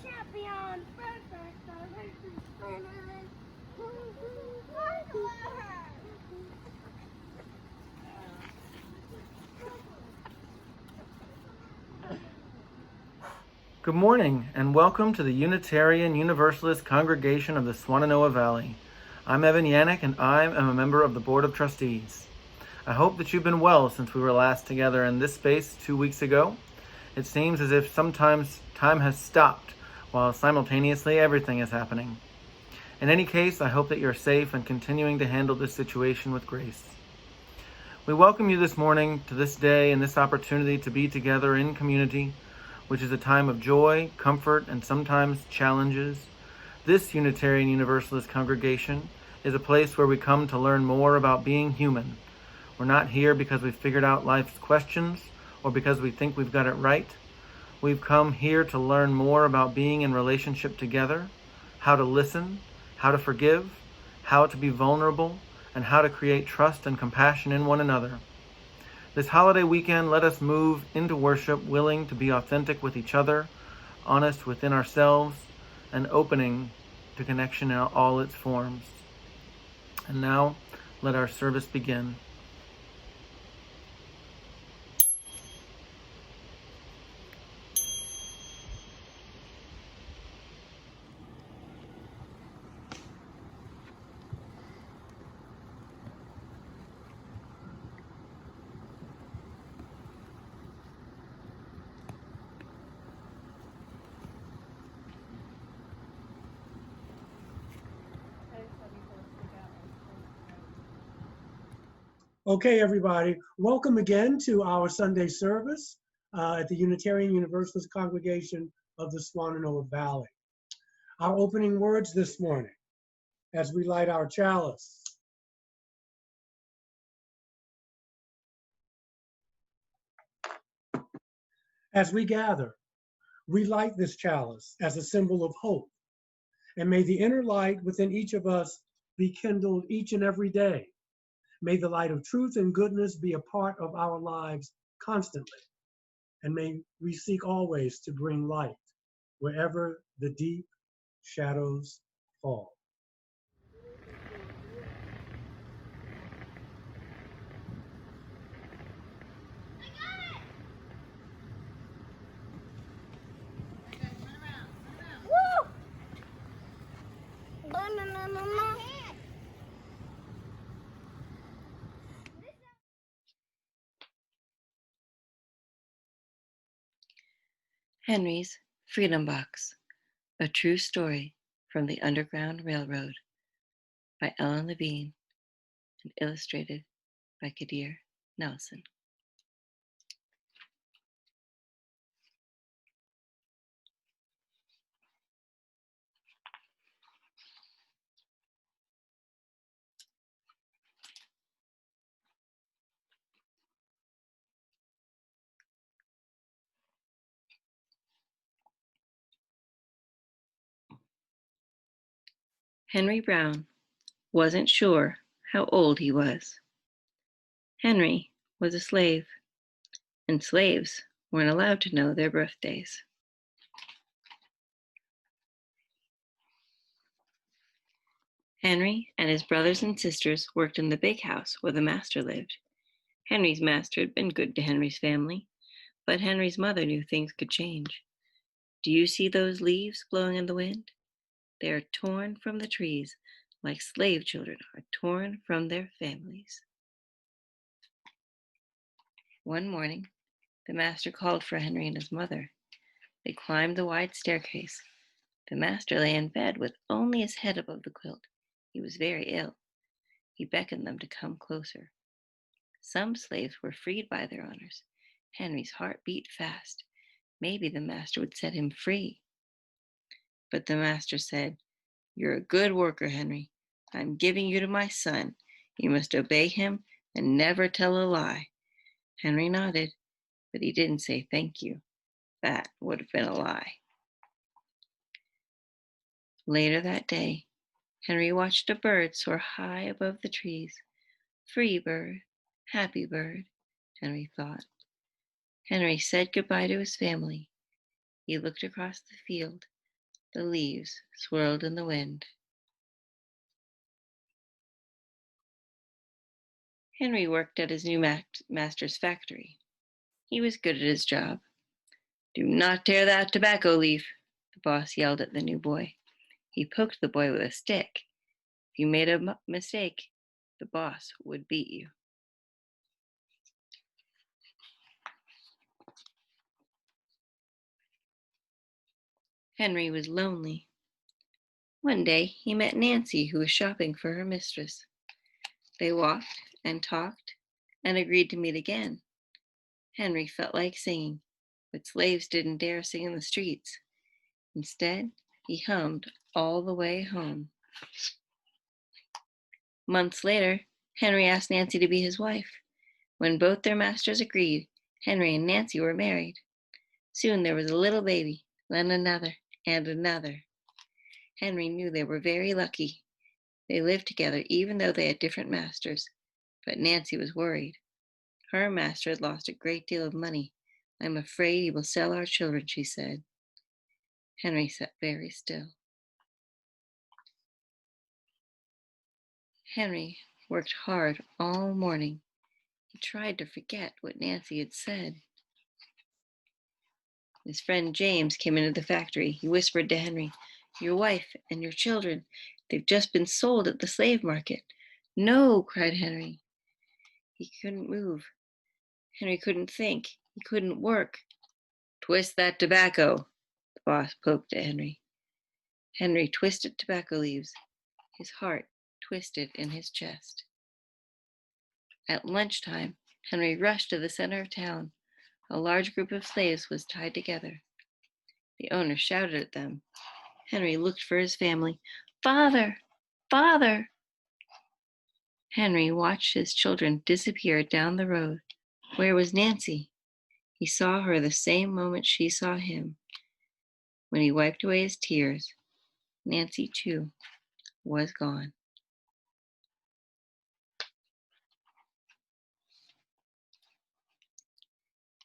champion. Good morning, and welcome to the Unitarian Universalist Congregation of the Swannanoa Valley. I'm Evan Yannick, and I am a member of the Board of Trustees. I hope that you've been well since we were last together in this space 2 weeks ago. It seems as if sometimes time has stopped, while simultaneously everything is happening. In any case, I hope that you're safe and continuing to handle this situation with grace. We welcome you this morning to this day and this opportunity to be together in community, which is a time of joy, comfort, and sometimes challenges. This Unitarian Universalist congregation is a place where we come to learn more about being human. We're not here because we've figured out life's questions or because we think we've got it right. We've come here to learn more about being in relationship together, how to listen, how to forgive, how to be vulnerable, and how to create trust and compassion in one another. This holiday weekend, let us move into worship willing to be authentic with each other, honest within ourselves, and opening to connection in all its forms. And now, let our service begin. Okay, everybody, welcome again to our Sunday service at the Unitarian Universalist Congregation of the Swannanoa Valley. Our opening words this morning as we light our chalice. As we gather, we light this chalice as a symbol of hope, and may the inner light within each of us be kindled each and every day. May the light of truth and goodness be a part of our lives constantly, and may we seek always to bring light wherever the deep shadows fall. Henry's Freedom Box, a true story from the Underground Railroad by Ellen Levine and illustrated by Kadir Nelson. Henry Brown wasn't sure how old he was. Henry was a slave, and slaves weren't allowed to know their birthdays. Henry and his brothers and sisters worked in the big house where the master lived. Henry's master had been good to Henry's family, but Henry's mother knew things could change. Do you see those leaves blowing in the wind? They are torn from the trees like slave children are torn from their families. One morning, the master called for Henry and his mother. They climbed the wide staircase. The master lay in bed with only his head above the quilt. He was very ill. He beckoned them to come closer. Some slaves were freed by their owners. Henry's heart beat fast. Maybe the master would set him free. But the master said, "You're a good worker, Henry. I'm giving you to my son. You must obey him and never tell a lie." Henry nodded, but he didn't say thank you. That would have been a lie. Later that day, Henry watched a bird soar high above the trees. Free bird, happy bird, Henry thought. Henry said goodbye to his family. He looked across the field. The leaves swirled in the wind. Henry worked at his new master's factory. He was good at his job. "Do not tear that tobacco leaf," the boss yelled at the new boy. He poked the boy with a stick. If you made a mistake, the boss would beat you. Henry was lonely. One day he met Nancy, who was shopping for her mistress. They walked and talked and agreed to meet again. Henry felt like singing, but slaves didn't dare sing in the streets. Instead, he hummed all the way home. Months later, Henry asked Nancy to be his wife. When both their masters agreed, Henry and Nancy were married. Soon there was a little baby, then another, and another. Henry knew they were very lucky. They lived together even though they had different masters, but Nancy was worried. Her master had lost a great deal of money. "I'm afraid he will sell our children," she said. Henry sat very still. Henry worked hard all morning. He tried to forget what Nancy had said. His friend James came into the factory. He whispered to Henry, "Your wife and your children, they've just been sold at the slave market." "No," cried Henry. He couldn't move. Henry couldn't think. He couldn't work. "Twist that tobacco," the boss poked at Henry. Henry twisted tobacco leaves. His heart twisted in his chest. At lunchtime, Henry rushed to the center of town. A large group of slaves was tied together. The owner shouted at them. Henry looked for his family. "Father! Father!" Henry watched his children disappear down the road. Where was Nancy? He saw her the same moment she saw him. When he wiped away his tears, Nancy, too, was gone.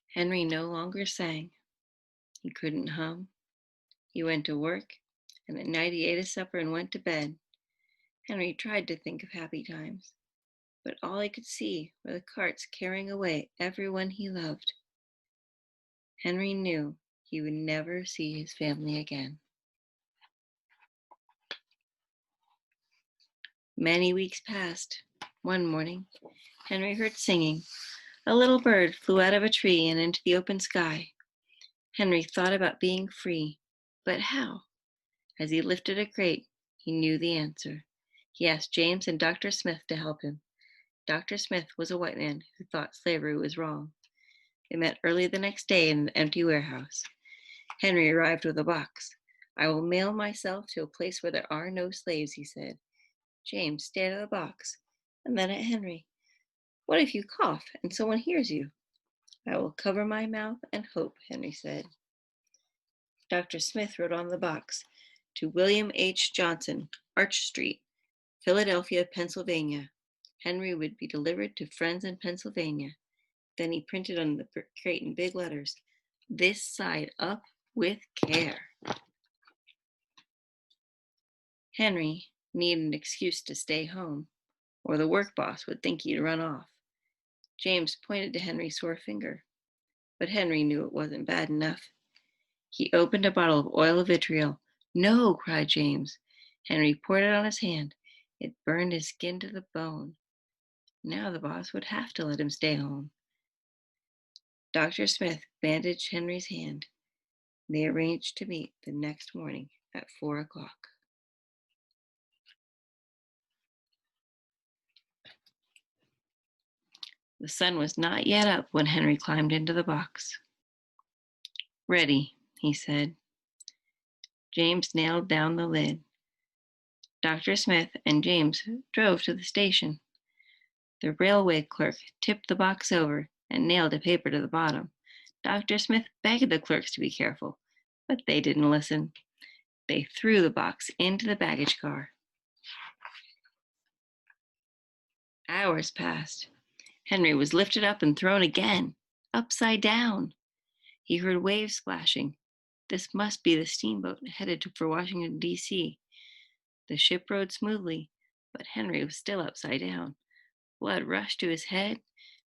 Henry no longer sang. He couldn't hum. He went to work, and at night he ate his supper and went to bed. Henry tried to think of happy times, but all he could see were the carts carrying away everyone he loved. Henry knew he would never see his family again. Many weeks passed. One morning, Henry heard singing. A little bird flew out of a tree and into the open sky. Henry thought about being free, but how? As he lifted a crate, he knew the answer. He asked James and Dr. Smith to help him. Dr. Smith was a white man who thought slavery was wrong. They met early the next day in an empty warehouse. Henry arrived with a box. "I will mail myself to a place where there are no slaves," he said. James stared at the box and then at Henry. "What if you cough and someone hears you?" "I will cover my mouth and hope," Henry said. Dr. Smith wrote on the box, "To William H. Johnson, Arch Street, Philadelphia, Pennsylvania. Henry would be delivered to friends in Pennsylvania." Then he printed on the crate in big letters, "This side up with care." Henry needed an excuse to stay home, or the work boss would think he'd run off. James pointed to Henry's sore finger, but Henry knew it wasn't bad enough. He opened a bottle of oil of vitriol. "No," cried James. Henry poured it on his hand. It burned his skin to the bone. Now the boss would have to let him stay home. Dr. Smith bandaged Henry's hand. They arranged to meet the next morning at 4 o'clock. The sun was not yet up when Henry climbed into the box. "Ready," he said. James nailed down the lid. Dr. Smith and James drove to the station. The railway clerk tipped the box over and nailed a paper to the bottom. Dr. Smith begged the clerks to be careful, but they didn't listen. They threw the box into the baggage car. Hours passed. Henry was lifted up and thrown again, upside down. He heard waves splashing. This must be the steamboat headed for Washington, D.C. The ship rode smoothly, but Henry was still upside down. Blood rushed to his head.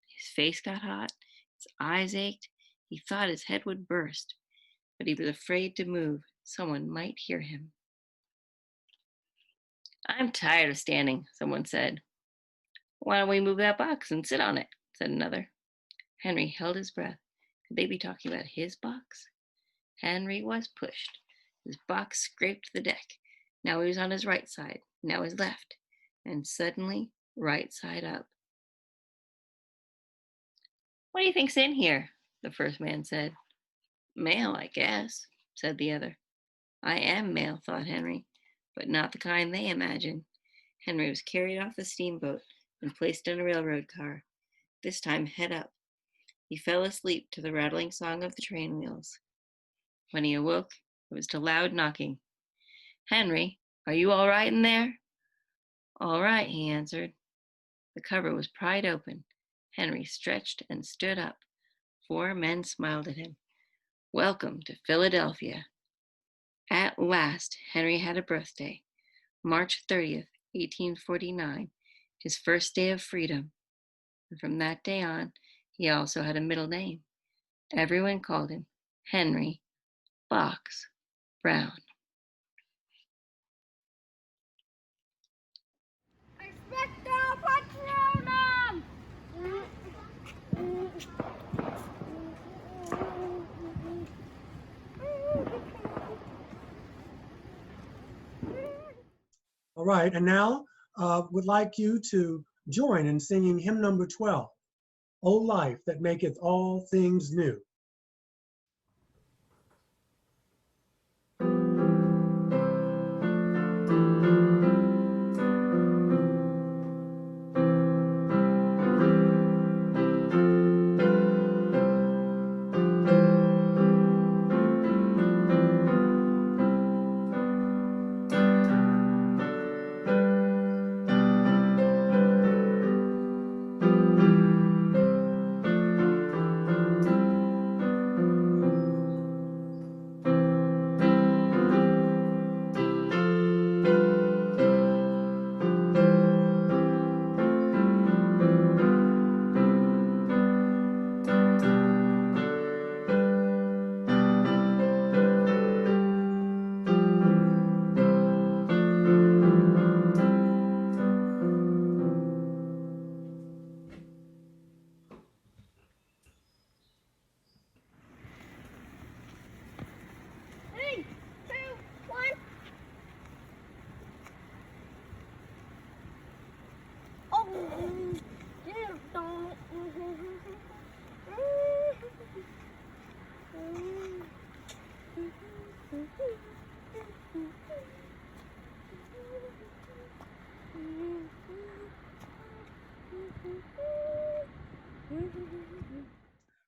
His face got hot. His eyes ached. He thought his head would burst, but he was afraid to move. Someone might hear him. "I'm tired of standing," someone said. "Why don't we move that box and sit on it?" said another. Henry held his breath. Could they be talking about his box? Henry was pushed. His box scraped the deck. Now he was on his right side, now his left, and suddenly right side up. "What do you think's in here?" the first man said. "Mail, I guess," said the other. I am mail, thought Henry, but not the kind they imagine. Henry was carried off the steamboat and placed in a railroad car, this time head up. He fell asleep to the rattling song of the train wheels. When he awoke, it was to loud knocking. "Henry, are you all right in there?" "All right," he answered. The cover was pried open. Henry stretched and stood up. 4 men smiled at him. "Welcome to Philadelphia." At last, Henry had a birthday, March 30th, 1849, his first day of freedom. And from that day on, he also had a middle name. Everyone called him Henry Box Brown. Expecto Patronum! All right, and now would like you to join in singing hymn number 12, O Life that Maketh All Things New.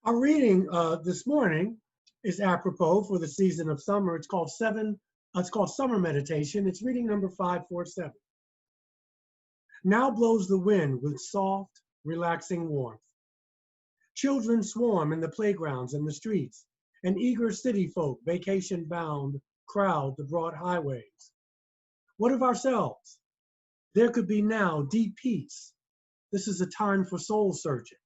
Our reading this morning is apropos for the season of summer. It's called Summer Meditation. It's reading number 547. Now blows the wind with soft, relaxing warmth. Children swarm in the playgrounds and the streets, and eager city folk, vacation bound, crowd the broad highways. What of ourselves? There could be now deep peace. This is a time for soul searching,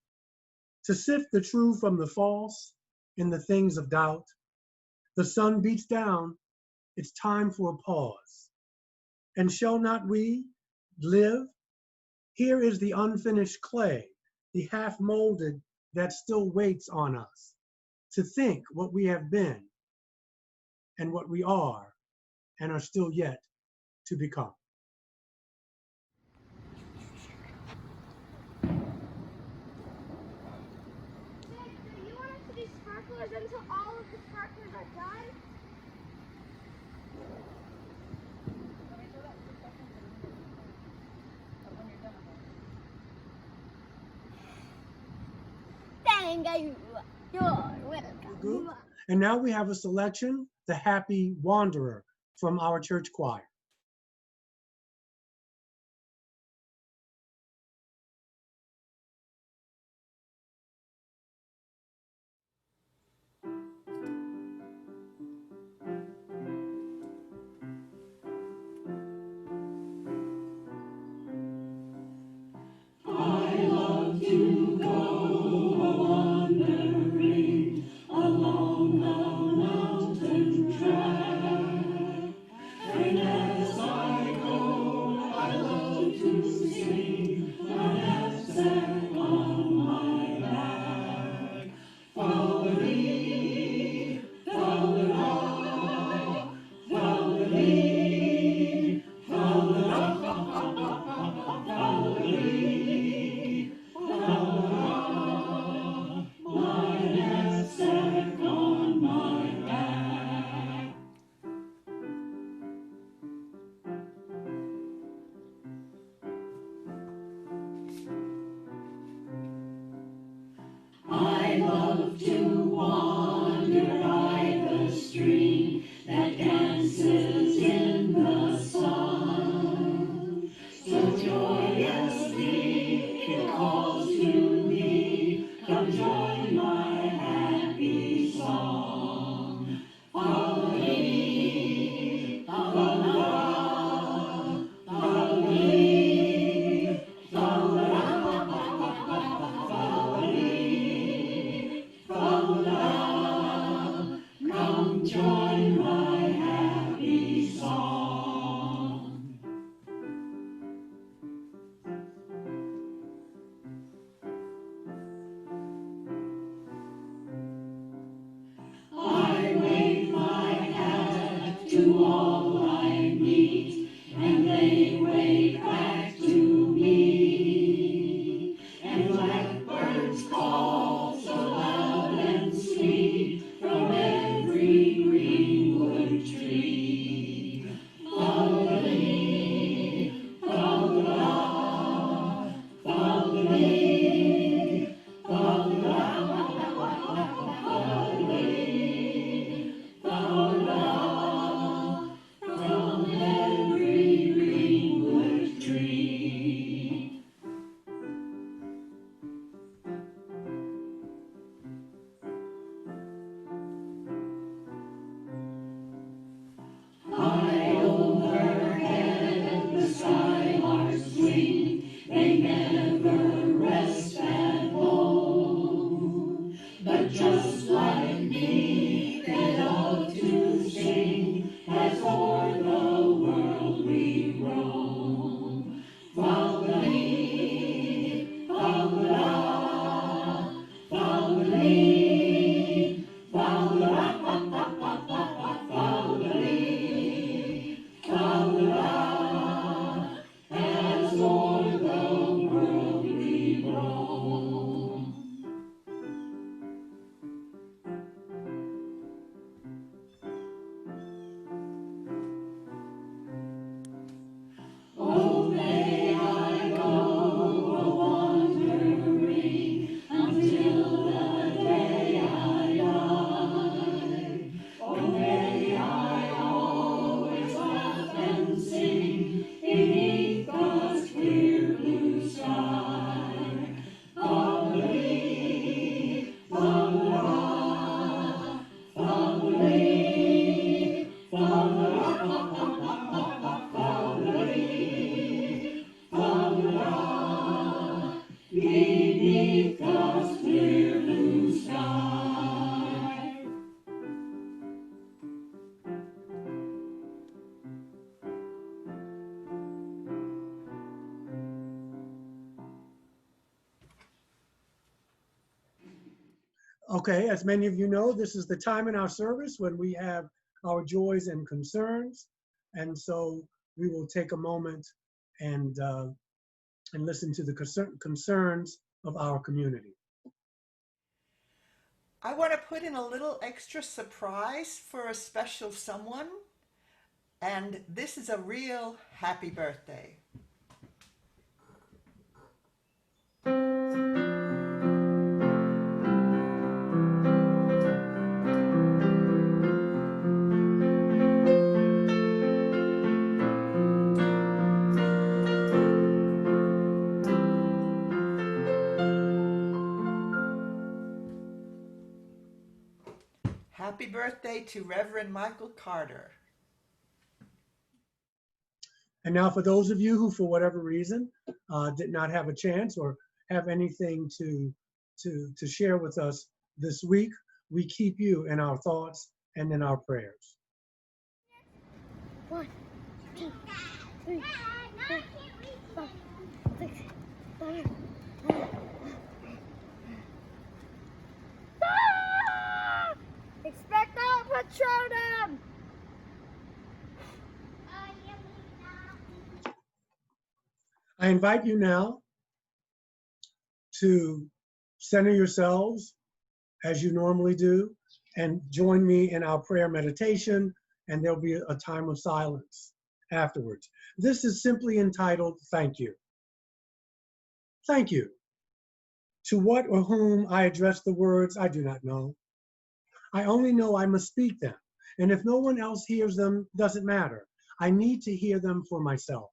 to sift the true from the false in the things of doubt. The sun beats down. It's time for a pause. And shall not we live? Here is the unfinished clay, the half molded that still waits on us to think what we have been and what we are and are still yet to become. Do you want us to do sparklers until all of the sparklers are done? Thank you. You're welcome. And now we have a selection, The Happy Wanderer, from our church choir. Okay, as many of you know, this is the time in our service when we have our joys and concerns. And so we will take a moment and listen to the concerns of our community. I want to put in a little extra surprise for a special someone. And this is a real happy birthday. Happy birthday to Reverend Michael Carter. And now for those of you who, for whatever reason, did not have a chance or have anything to share with us this week, we keep you in our thoughts and in our prayers. 1, 2, 3, 4, 5, 6, 7, 8. Expecto Patronum! I invite you now to center yourselves as you normally do and join me in our prayer meditation, and there'll be a time of silence afterwards. This is simply entitled, Thank You. Thank you. To what or whom I address the words, I do not know. I only know I must speak them, and if no one else hears them, doesn't matter. I need to hear them for myself.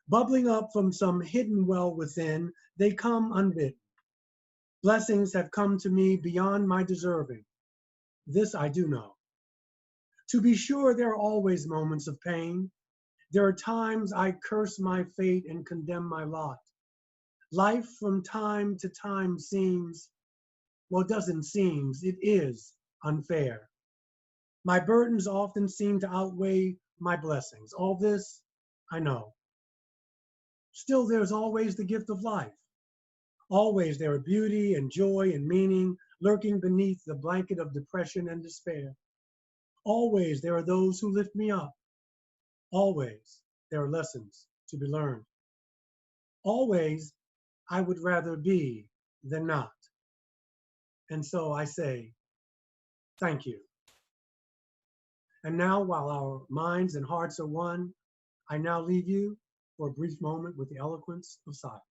Bubbling up from some hidden well within, they come unbidden. Blessings have come to me beyond my deserving. This I do know. To be sure, there are always moments of pain. There are times I curse my fate and condemn my lot. Life from time to time seems, well, doesn't seem, it is unfair. My burdens often seem to outweigh my blessings. All this I know. Still, there's always the gift of life. Always there are beauty and joy and meaning lurking beneath the blanket of depression and despair. Always there are those who lift me up. Always there are lessons to be learned. Always I would rather be than not. And so I say, thank you. And now, while our minds and hearts are one, I now leave you for a brief moment with the eloquence of silence.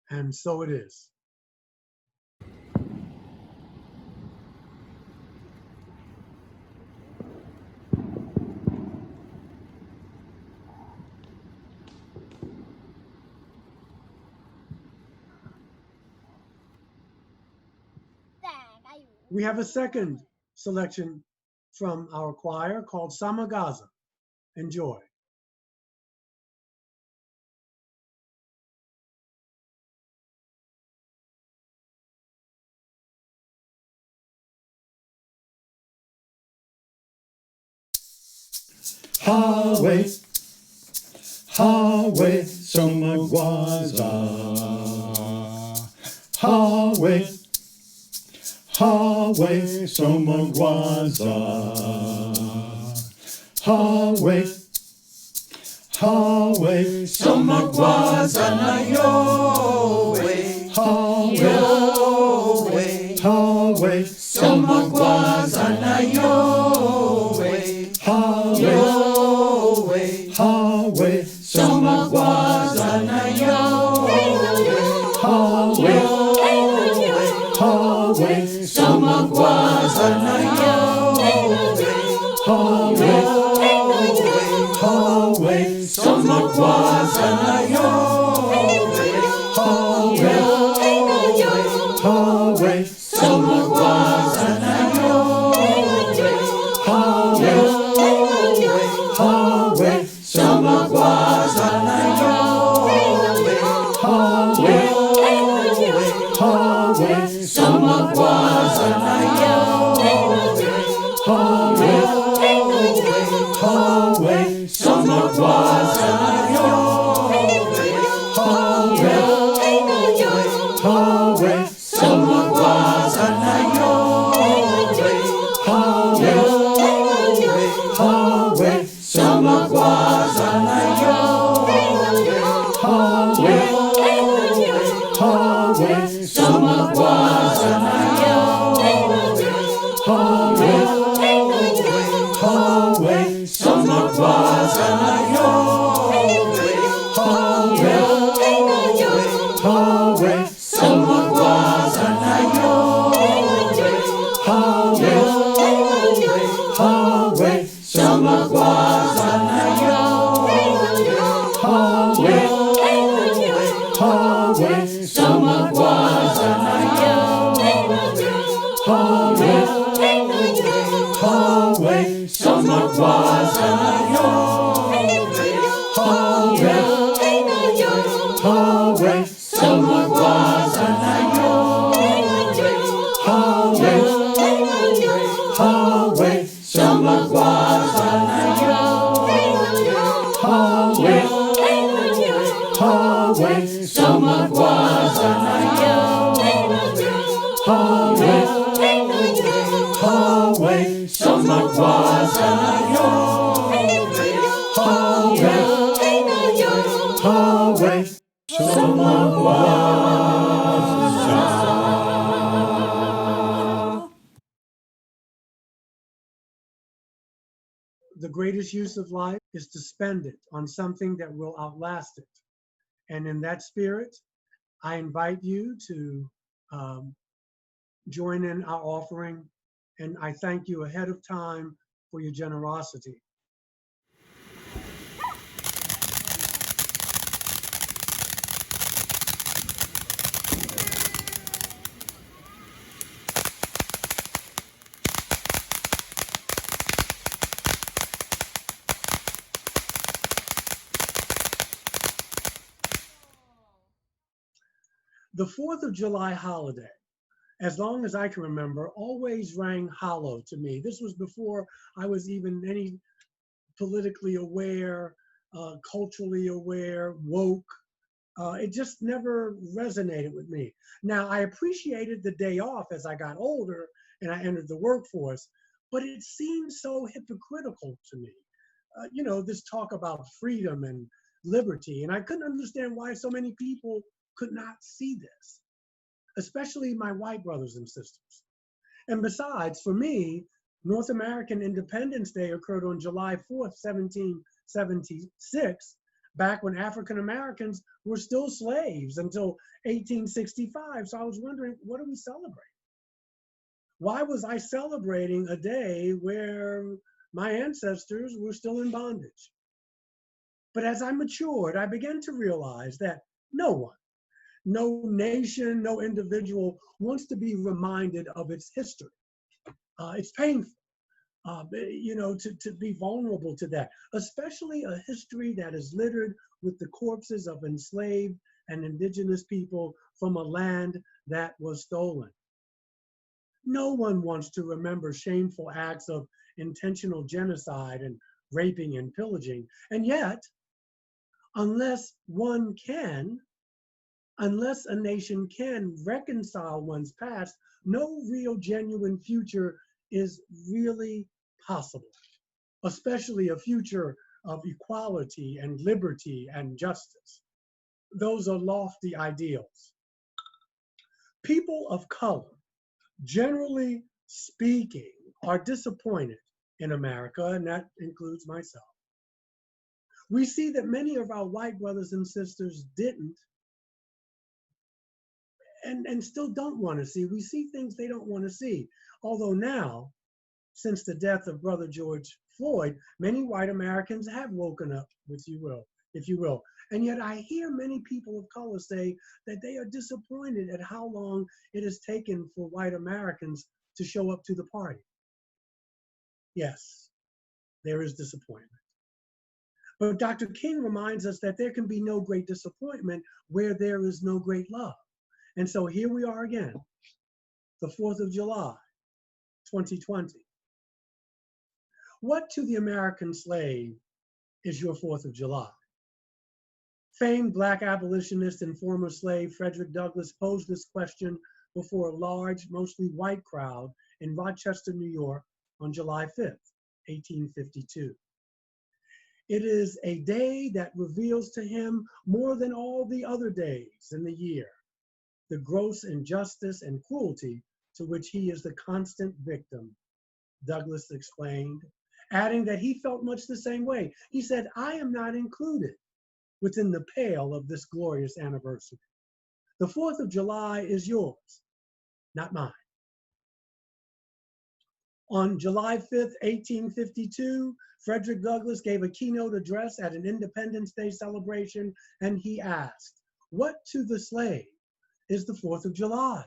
And so it is. We have a second selection from our choir called Samagaza. Enjoy. Hawe, Hawe, Somagwaza. Hawe, Hawe, Somagwaza. Hawe, Hawe, Somagwaza na Yowe. Hawe, Hawe, Somagwaza na Yowe. Hawe, Hawe, Somagwaza na Yowe. Hawe, Hawe, Somagwaza na Yowe. Hawe, Hawe, Somagwaza na Yowe. Hawe, Hawe, Somagwaza na Yowe. Hawe, Hawe, Somagwaza na Yowe. Hawe, Hawe, Somagwaza na Yowe. The greatest use of life is to spend it on something that will outlast it. And in that spirit, I invite you to join in our offering, and I thank you ahead of time for your generosity. The 4th of July holiday, as long as I can remember, always rang hollow to me. This was before I was even any politically aware, culturally aware, woke. It just never resonated with me. Now, I appreciated the day off as I got older and I entered the workforce, but it seemed so hypocritical to me. You know, this talk about freedom and liberty, and I couldn't understand why so many people could not see this, especially my white brothers and sisters. And besides, for me, North American Independence Day occurred on July 4th, 1776, back when African Americans were still slaves until 1865. So I was wondering, what are we celebrating? Why was I celebrating a day where my ancestors were still in bondage? But as I matured, I began to realize that no one, no nation, no individual wants to be reminded of its history. It's painful, you know, to be vulnerable to that, especially a history that is littered with the corpses of enslaved and indigenous people from a land that was stolen. No one wants to remember shameful acts of intentional genocide and raping and pillaging. And yet, unless a nation can reconcile one's past, no real genuine future is really possible, especially a future of equality and liberty and justice. Those are lofty ideals. People of color, generally speaking, are disappointed in America, and that includes myself. We see that many of our white brothers and sisters didn't and still don't want to see. We see things they don't want to see. Although now, since the death of Brother George Floyd, many white Americans have woken up, if you will. And yet I hear many people of color say that they are disappointed at how long it has taken for white Americans to show up to the party. Yes, there is disappointment. But Dr. King reminds us that there can be no great disappointment where there is no great love. And so here we are again, the 4th of July, 2020. What to the American slave is your 4th of July? Famed Black abolitionist and former slave Frederick Douglass posed this question before a large, mostly white crowd in Rochester, New York on July 5th, 1852. It is a day that reveals to him more than all the other days in the year the gross injustice and cruelty to which he is the constant victim, Douglass explained, adding that he felt much the same way. He said, I am not included within the pale of this glorious anniversary. The 4th of July is yours, not mine. On July 5th, 1852, Frederick Douglass gave a keynote address at an Independence Day celebration, and he asked, what to the slave is the 4th of July?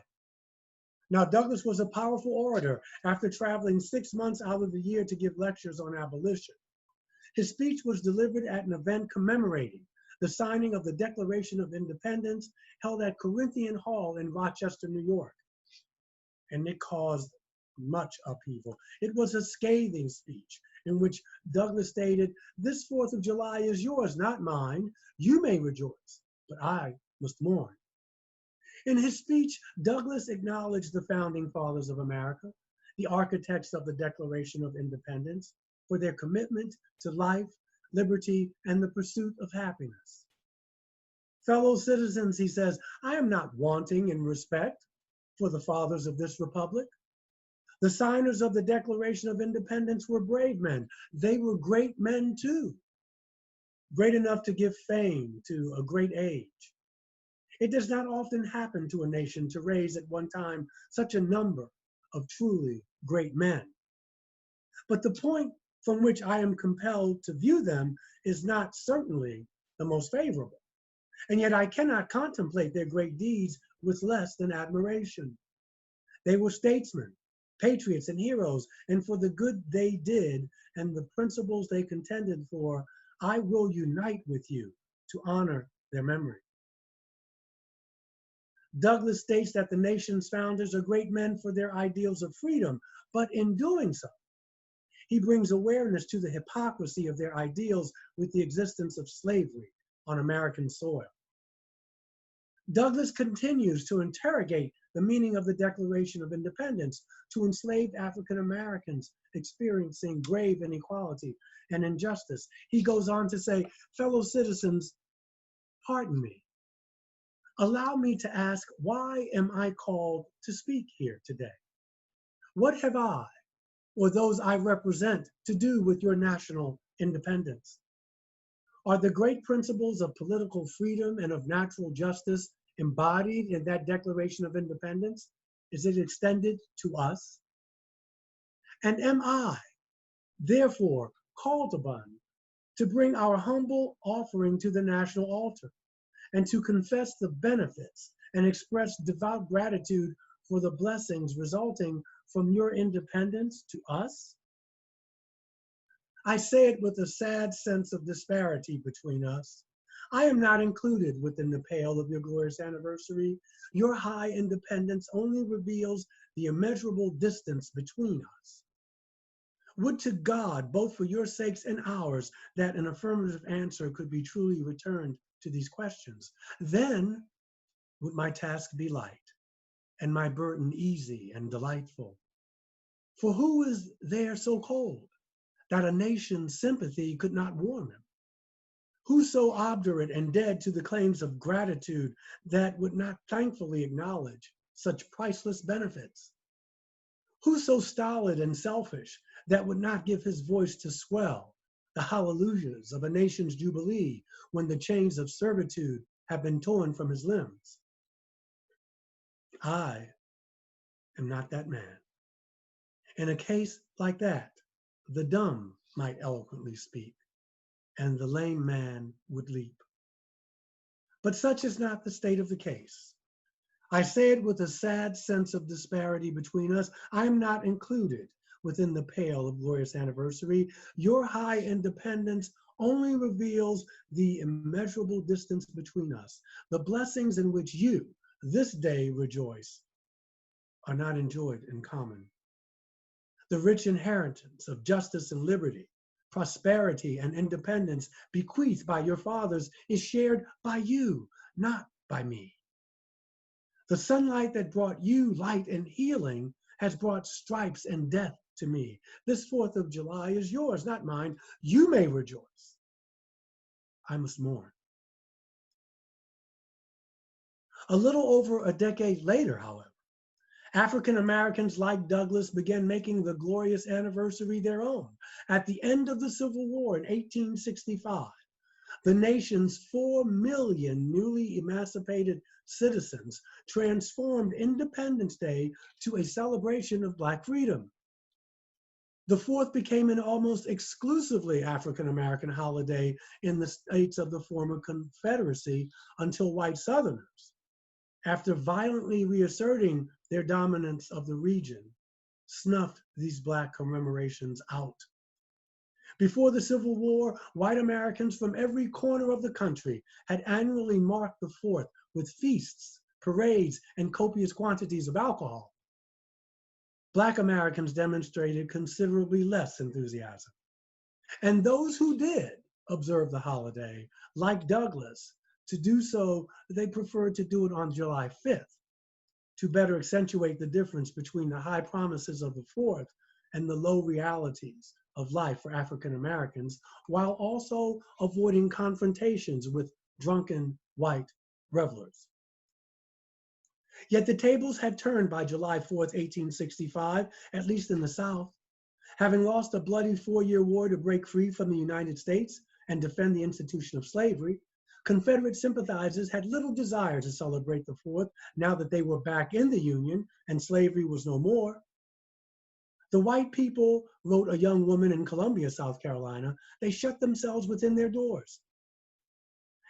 Now, Douglass was a powerful orator after traveling 6 months out of the year to give lectures on abolition. His speech was delivered at an event commemorating the signing of the Declaration of Independence held at Corinthian Hall in Rochester, New York. And it caused much upheaval. It was a scathing speech in which Douglass stated, this 4th of July is yours, not mine. You may rejoice, but I must mourn. In his speech, Douglass acknowledged the founding fathers of America, the architects of the Declaration of Independence, for their commitment to life, liberty, and the pursuit of happiness. Fellow citizens, he says, I am not wanting in respect for the fathers of this republic. The signers of the Declaration of Independence were brave men. They were great men too, great enough to give fame to a great age. It does not often happen to a nation to raise at one time such a number of truly great men. But the point from which I am compelled to view them is not certainly the most favorable. And yet I cannot contemplate their great deeds with less than admiration. They were statesmen, patriots, and heroes, and for the good they did and the principles they contended for, I will unite with you to honor their memory. Douglass states that the nation's founders are great men for their ideals of freedom, but in doing so, he brings awareness to the hypocrisy of their ideals with the existence of slavery on American soil. Douglass continues to interrogate the meaning of the Declaration of Independence to enslaved African Americans experiencing grave inequality and injustice. He goes on to say, fellow citizens, pardon me. Allow me to ask, why am I called to speak here today? What have I, or those I represent, to do with your national independence? Are the great principles of political freedom and of natural justice embodied in that Declaration of Independence? Is it extended to us? And am I, therefore, called upon to bring our humble offering to the national altar and to confess the benefits and express devout gratitude for the blessings resulting from your independence to us? I say it with a sad sense of disparity between us. I am not included within the pale of your glorious anniversary. Your high independence only reveals the immeasurable distance between us. Would to God, both for your sakes and ours, that an affirmative answer could be truly returned to these questions. Then would my task be light and my burden easy and delightful. For who is there so cold that a nation's sympathy could not warm him? Who so obdurate and dead to the claims of gratitude that would not thankfully acknowledge such priceless benefits? Who so stolid and selfish that would not give his voice to swell the hallelujahs of a nation's jubilee when the chains of servitude have been torn from his limbs? I am not that man. In a case like that, the dumb might eloquently speak, and the lame man would leap. But such is not the state of the case. I say it with a sad sense of disparity between us. I am not included within the pale of glorious anniversary. Your high independence only reveals the immeasurable distance between us. The blessings in which you, this day, rejoice are not enjoyed in common. The rich inheritance of justice and liberty prosperity, and independence bequeathed by your fathers is shared by you, not by me. The sunlight that brought you light and healing has brought stripes and death to me. This 4th of July is yours, not mine. You may rejoice. I must mourn. A little over a decade later, however, African Americans like Douglass began making the glorious anniversary their own. At the end of the Civil War in 1865, the nation's 4 million newly emancipated citizens transformed Independence Day to a celebration of Black freedom. The 4th became an almost exclusively African American holiday in the states of the former Confederacy until white Southerners, after violently reasserting their dominance of the region, snuffed these Black commemorations out. Before the Civil War, white Americans from every corner of the country had annually marked the 4th with feasts, parades, and copious quantities of alcohol. Black Americans demonstrated considerably less enthusiasm. And those who did observe the holiday, like Douglass, to do so, they preferred to do it on July 5th to better accentuate the difference between the high promises of the 4th and the low realities of life for African Americans, while also avoiding confrontations with drunken white revelers. Yet the tables had turned by July 4th, 1865, at least in the South. Having lost a bloody 4-year war to break free from the United States and defend the institution of slavery, Confederate sympathizers had little desire to celebrate the 4th now that they were back in the Union and slavery was no more. The white people, wrote a young woman in Columbia, South Carolina, they shut themselves within their doors.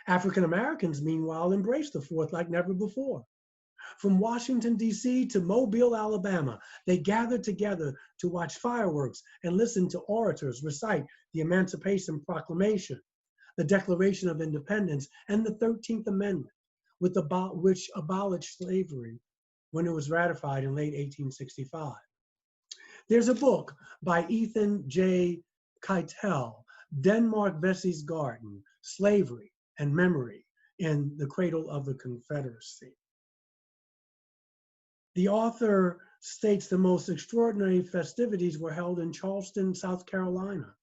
African Americans, meanwhile, embraced the 4th like never before. From Washington, D.C. to Mobile, Alabama, they gathered together to watch fireworks and listen to orators recite the Emancipation Proclamation, the Declaration of Independence, and the 13th Amendment, which abolished slavery when it was ratified in late 1865. There's a book by Ethan J. Keitel, Denmark Vesey's Garden, Slavery and Memory in the Cradle of the Confederacy. The author states the most extraordinary festivities were held in Charleston, South Carolina,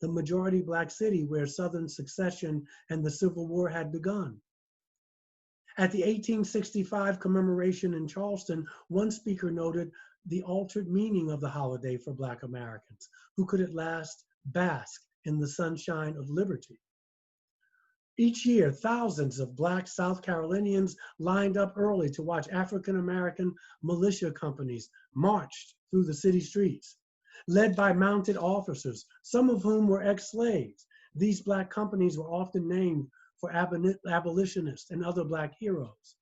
the majority Black city where Southern secession and the Civil War had begun. At the 1865 commemoration in Charleston, one speaker noted the altered meaning of the holiday for Black Americans, who could at last bask in the sunshine of liberty. Each year, thousands of Black South Carolinians lined up early to watch African American militia companies march through the city streets. Led by mounted officers, some of whom were ex-slaves. These Black companies were often named for abolitionists and other Black heroes.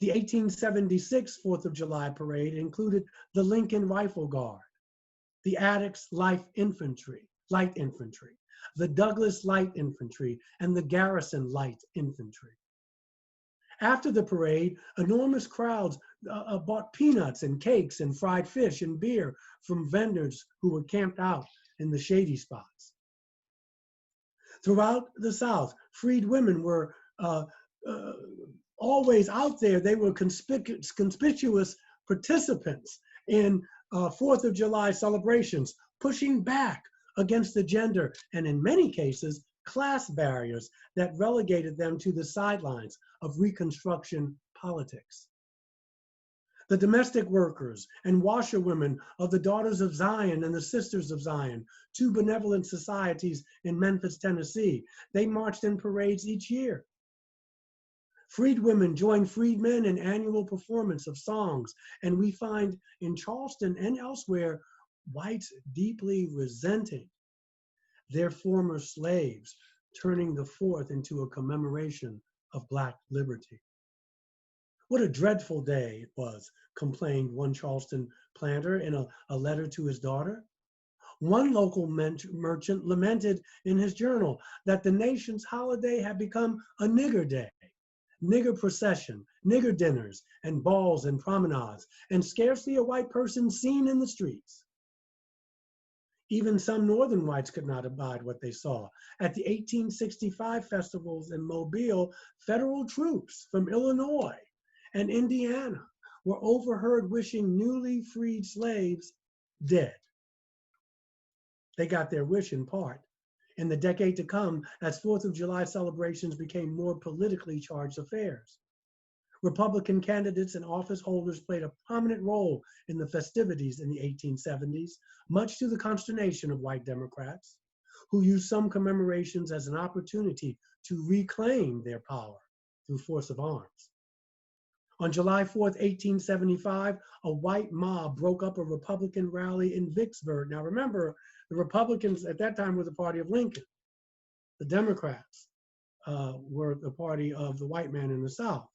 The 1876 4th of July parade included the Lincoln Rifle Guard, the Attucks Light Infantry, the Douglass Light Infantry, and the Garrison Light Infantry. After the parade, enormous crowds bought peanuts and cakes and fried fish and beer from vendors who were camped out in the shady spots. Throughout the South, freed women were always out there. They were conspicuous participants in 4th of July celebrations, pushing back against the gender and, in many cases, class barriers that relegated them to the sidelines of Reconstruction politics. The domestic workers and washerwomen of the Daughters of Zion and the Sisters of Zion, 2 benevolent societies in Memphis, Tennessee, they marched in parades each year. Freed women joined freedmen in annual performance of songs, and we find in Charleston and elsewhere, whites deeply resenting their former slaves, turning the 4th into a commemoration of Black liberty. What a dreadful day it was, complained one Charleston planter in a letter to his daughter. One local merchant lamented in his journal that the nation's holiday had become a nigger day, nigger procession, nigger dinners, and balls and promenades, and scarcely a white person seen in the streets. Even some northern whites could not abide what they saw. At the 1865 festivals in Mobile, federal troops from Illinois and Indiana were overheard wishing newly freed slaves dead. They got their wish in part. In the decade to come, as 4th of July celebrations became more politically charged affairs, Republican candidates and office holders played a prominent role in the festivities in the 1870s, much to the consternation of white Democrats, who used some commemorations as an opportunity to reclaim their power through force of arms. On July 4th, 1875, a white mob broke up a Republican rally in Vicksburg. Now remember, the Republicans at that time were the party of Lincoln. The Democrats were the party of the white man in the South.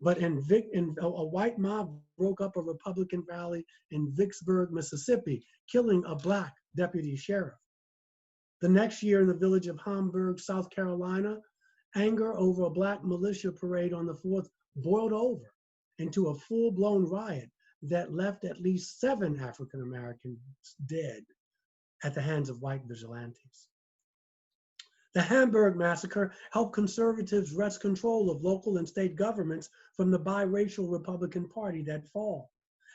But a white mob broke up a Republican rally in Vicksburg, Mississippi, killing a black deputy sheriff. The next year in the village of Hamburg, South Carolina, anger over a black militia parade on the 4th boiled over into a full-blown riot that left at least 7 African Americans dead at the hands of white vigilantes. The Hamburg massacre helped conservatives wrest control of local and state governments from the biracial Republican Party that fall,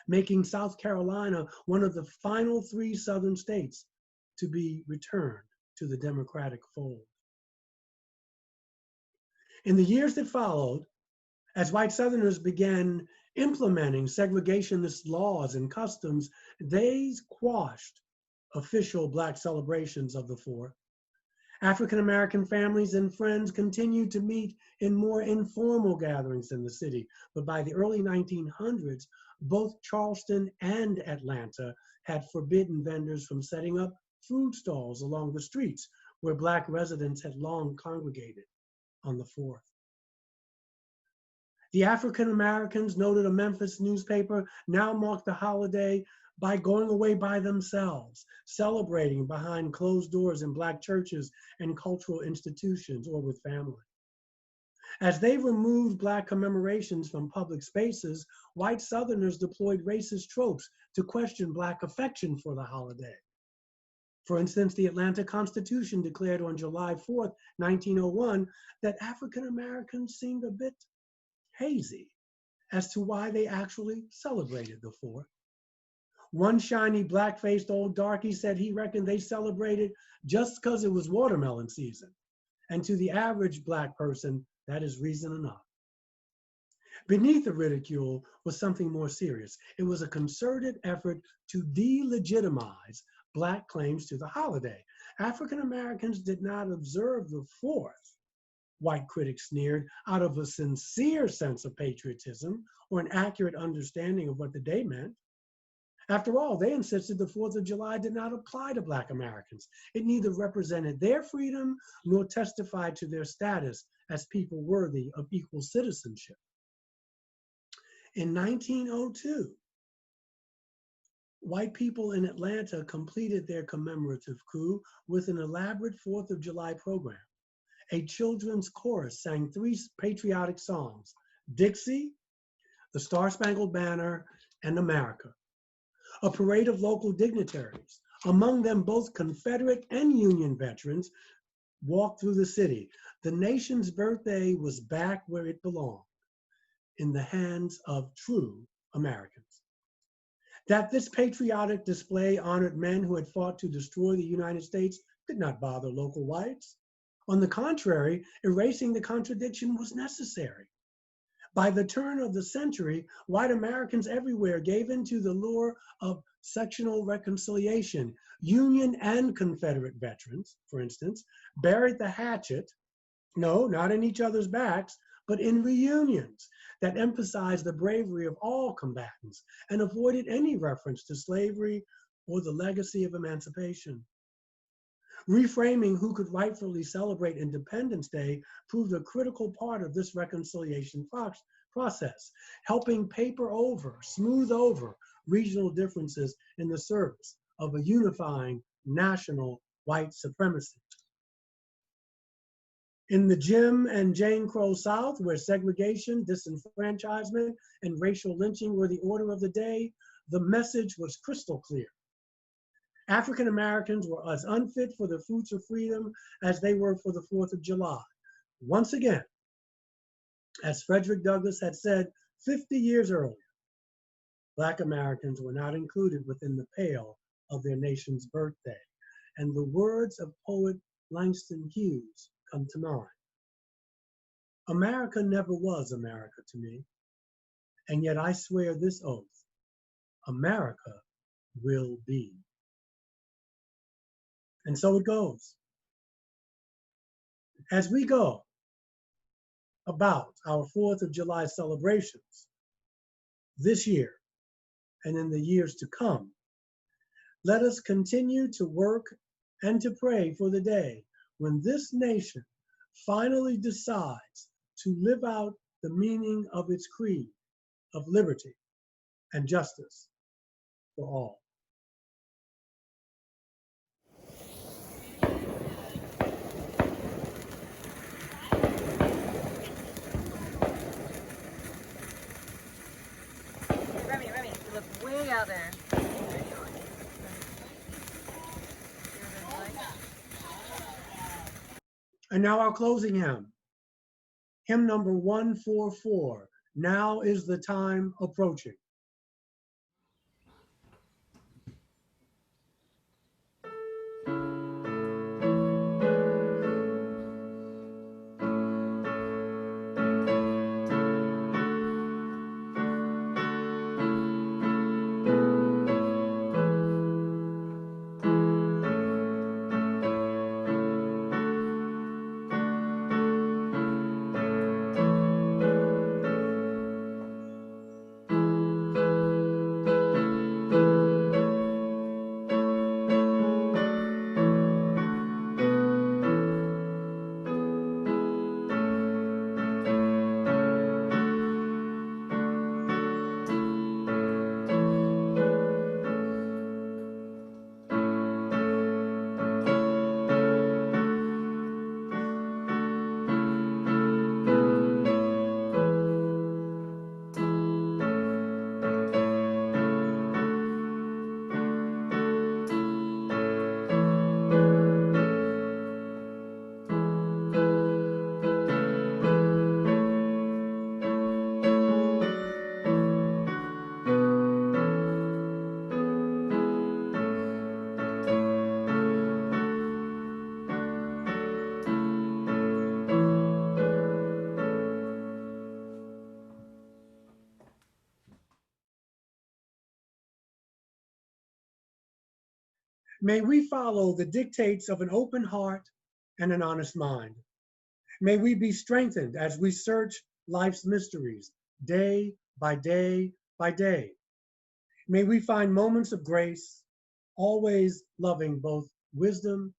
making South Carolina one of the final 3 southern states to be returned to the Democratic fold. In the years that followed, as white Southerners began implementing segregationist laws and customs, they quashed official black celebrations of the 4th. African American families and friends continued to meet in more informal gatherings in the city, but by the early 1900s, both Charleston and Atlanta had forbidden vendors from setting up food stalls along the streets where black residents had long congregated on the 4th. The African Americans, noted a Memphis newspaper, now marked the holiday by going away by themselves, celebrating behind closed doors in black churches and cultural institutions or with family. As they removed black commemorations from public spaces, white Southerners deployed racist tropes to question black affection for the holiday. For instance, the Atlanta Constitution declared on July 4th, 1901, that African Americans seemed a bit hazy as to why they actually celebrated the 4th. One shiny black-faced old darky said he reckoned they celebrated just because it was watermelon season. And to the average black person, that is reason enough. Beneath the ridicule was something more serious. It was a concerted effort to delegitimize black claims to the holiday. African Americans did not observe the 4th, white critics sneered, out of a sincere sense of patriotism or an accurate understanding of what the day meant. After all, they insisted the 4th of July did not apply to Black Americans. It neither represented their freedom nor testified to their status as people worthy of equal citizenship. In 1902, white people in Atlanta completed their commemorative coup with an elaborate 4th of July program. A children's chorus sang 3 patriotic songs, Dixie, the Star-Spangled Banner, and America. A parade of local dignitaries, among them both Confederate and Union veterans, walked through the city. The nation's birthday was back where it belonged, in the hands of true Americans. That this patriotic display honored men who had fought to destroy the United States did not bother local whites. On the contrary, erasing the contradiction was necessary. By the turn of the century, white Americans everywhere gave in to the lure of sectional reconciliation. Union and Confederate veterans, for instance, buried the hatchet, no, not in each other's backs, but in reunions that emphasized the bravery of all combatants and avoided any reference to slavery or the legacy of emancipation. Reframing who could rightfully celebrate Independence Day proved a critical part of this reconciliation process, helping smooth over regional differences in the service of a unifying national white supremacy. In the Jim and Jane Crow South, where segregation, disenfranchisement, and racial lynching were the order of the day, the message was crystal clear. African Americans were as unfit for the fruits of freedom as they were for the 4th of July. Once again, as Frederick Douglass had said 50 years earlier, Black Americans were not included within the pale of their nation's birthday. And the words of poet Langston Hughes come to mind. America never was America to me, and yet I swear this oath, America will be. And so it goes. As we go about our 4th of July celebrations this year and in the years to come, let us continue to work and to pray for the day when this nation finally decides to live out the meaning of its creed of liberty and justice for all. Remy, you look way out there. And now our closing hymn, hymn number 144, Now is the Time Approaching. May we follow the dictates of an open heart and an honest mind. May we be strengthened as we search life's mysteries day by day by day. May we find moments of grace, always loving both wisdom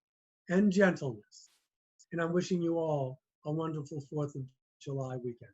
and gentleness. And I'm wishing you all a wonderful 4th of July weekend.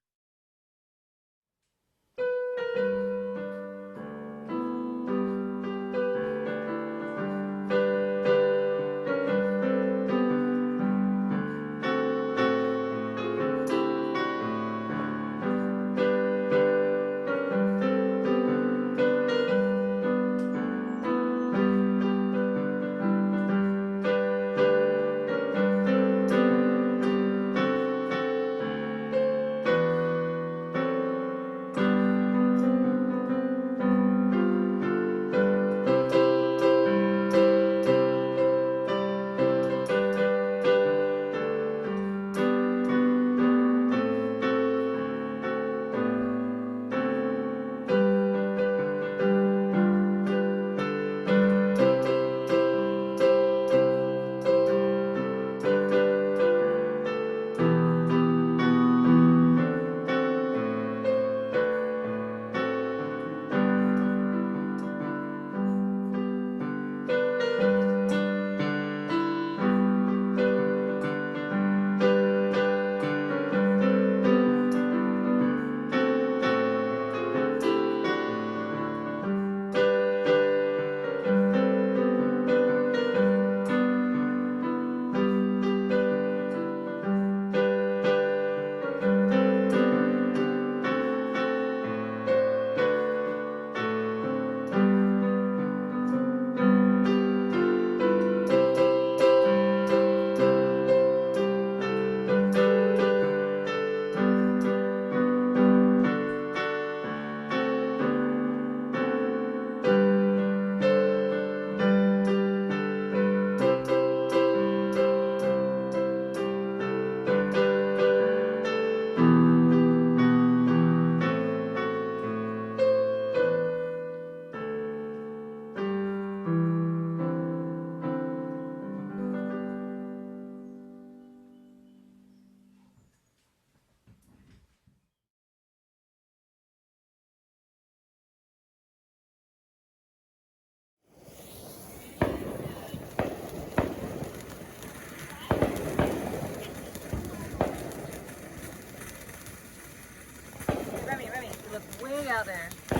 out there.